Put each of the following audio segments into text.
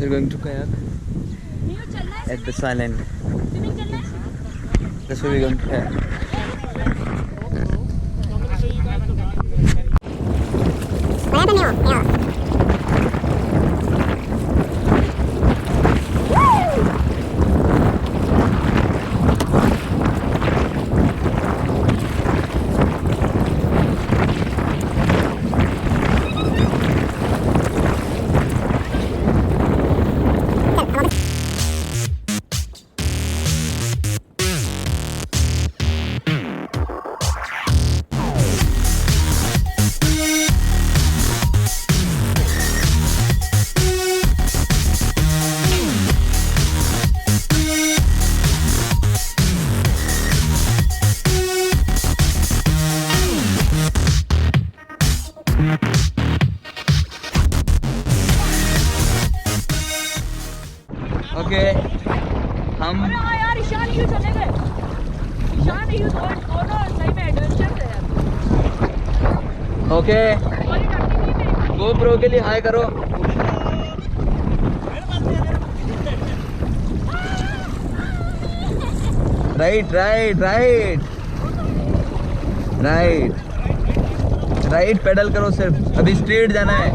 We're going to kayak at the island. That's where we're going to kayak. Okay, हम यार ईशान क्यों चले गए? ईशान ही दोनों सही में एडवेंचर थे यार। Okay, GoPro के लिए हाय करो। Right, पेडल करो सिर्फ। अभी स्ट्रेट जाना है।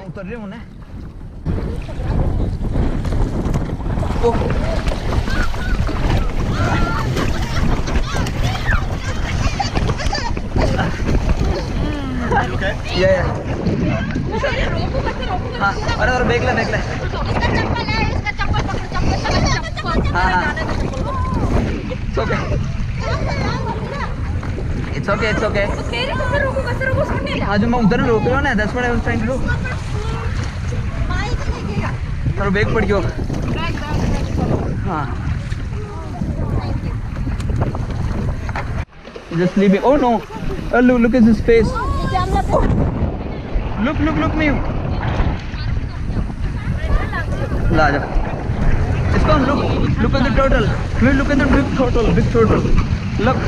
उतर रहे होने हाँ और देख ले हाँ it's okay हाँ जो मैं उधर रोक रहा हूँ ना that's what I was trying to do और बैग पड़ गयो हाँ just leaving oh no look at his face oh. look me ला जा इसको हम look at the turtle look at the big turtle look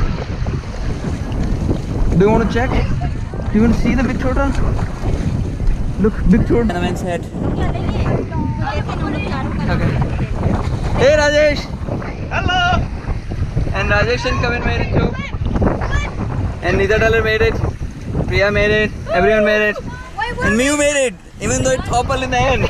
do you want to check do you want to see the big turtle look big turtle chinaman's head okay hey Rajesh hello and Rajesh and Kavan made it too and Nita Dollar made it Priya made it everyone made it and Miu made it even though it toppled in the end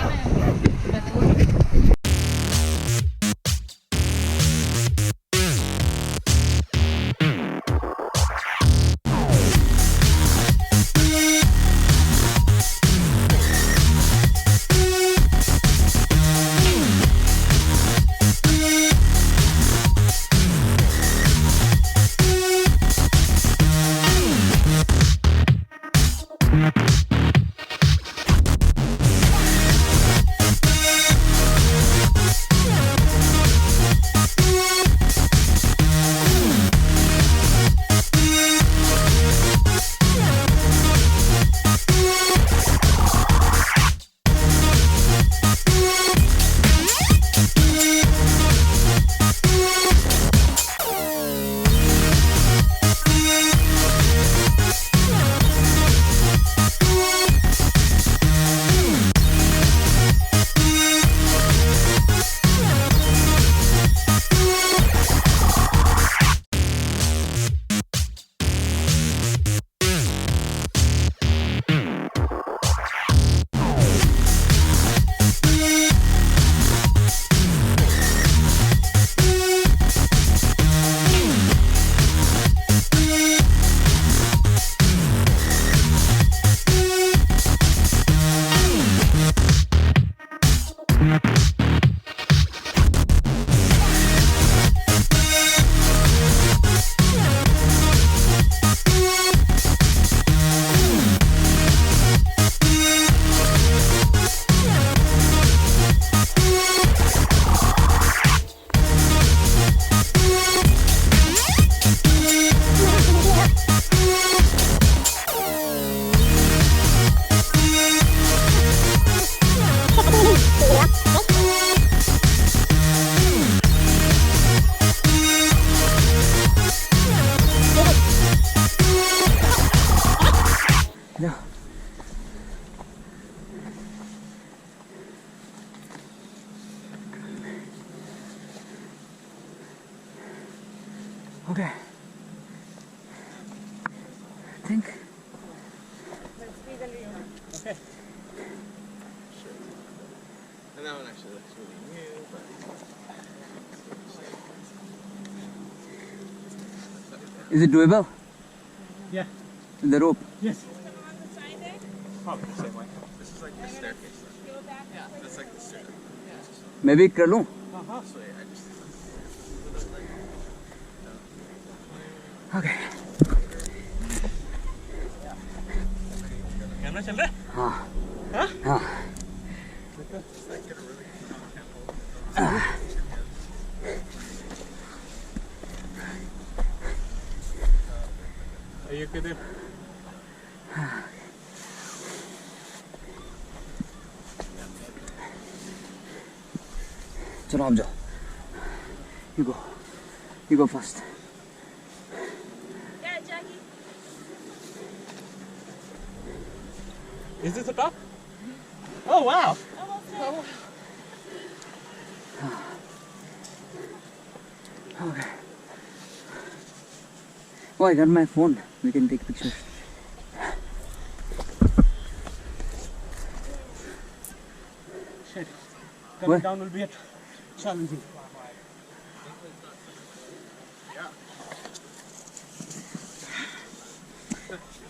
think. Okay. Sure. And that one actually looks really new, but... Is it doable? Yeah. The rope? Yes. Probably the same way. This is like the staircase. Yeah, that's like the staircase. Maybe कर लूँ? So yeah, I just... Okay. Camera चल रहा है? हाँ. हाँ? हाँ. Are you good? चलो आप जाओ. You go. You go first. Yeah, Jackie. Is this the top? Oh wow! Okay. Oh, I got my phone. We can take pictures. Shit. Coming What? down will be challenging.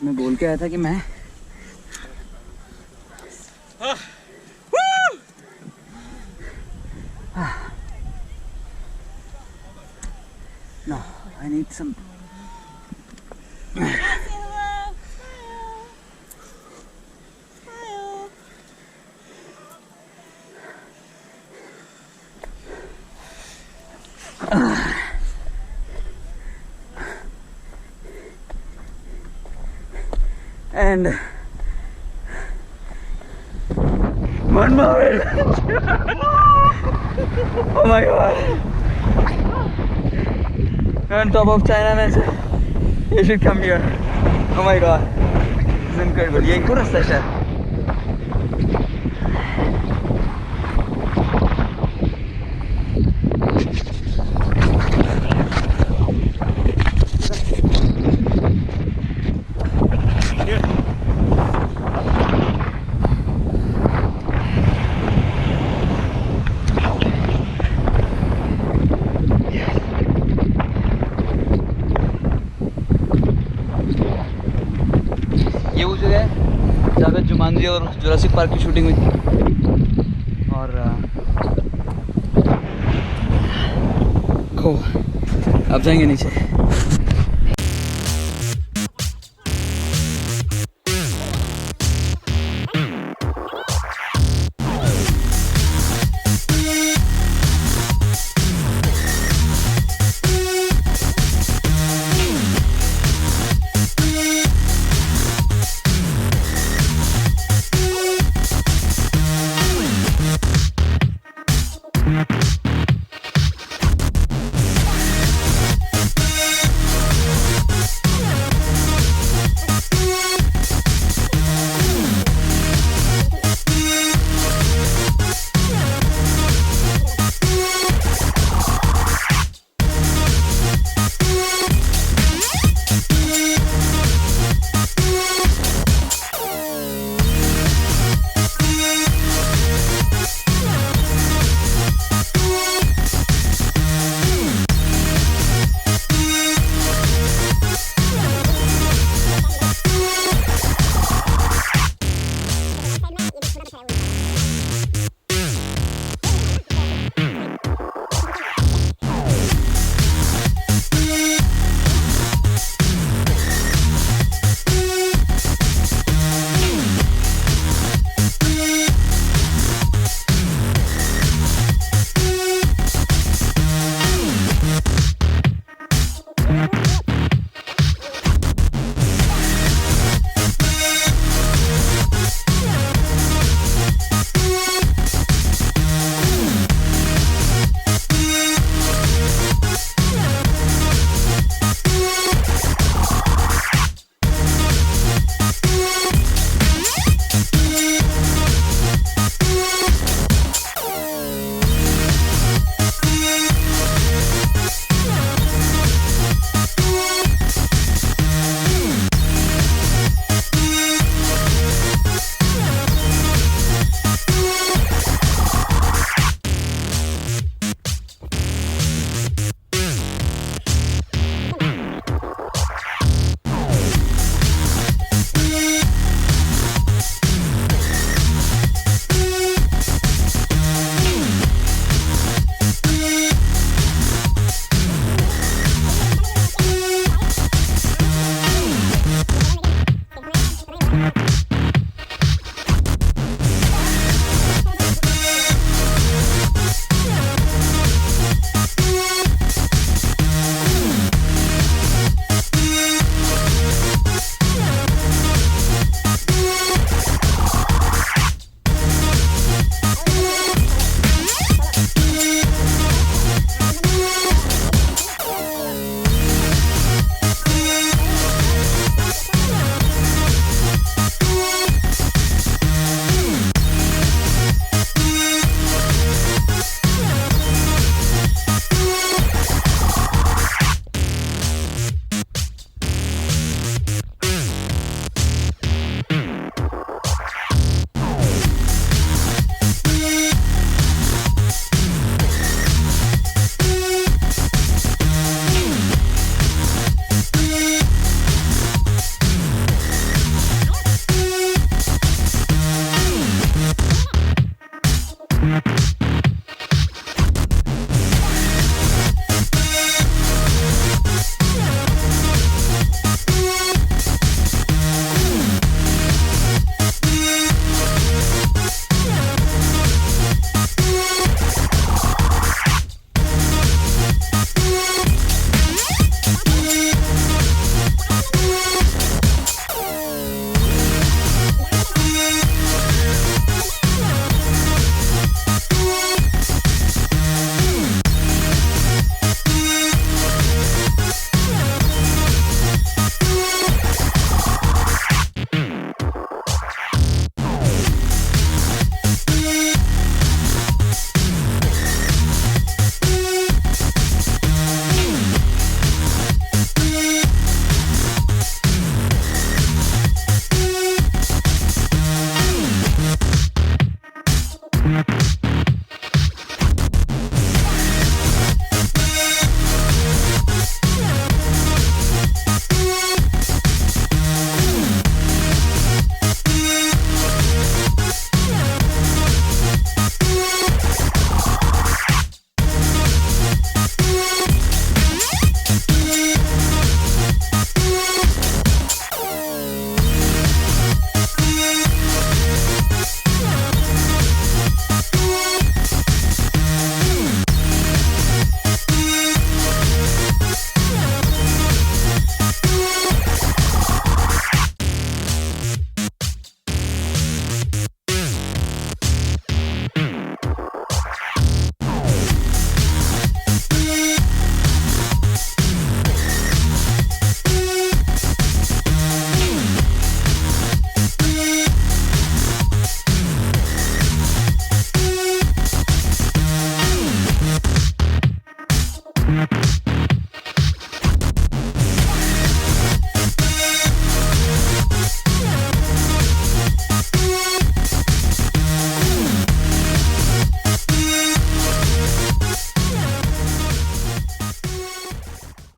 मैं बोल के आया था कि मैं No, I need some. And one more. Oh my god. We're on top of Chinaman. You should come here. Oh my god. It's incredible. ये पूरा रास्ता है. ये वो जगह है जहाँ पे जुमानजी और जुरासिक पार्क की शूटिंग हुई थी और अब जाएंगे नीचे.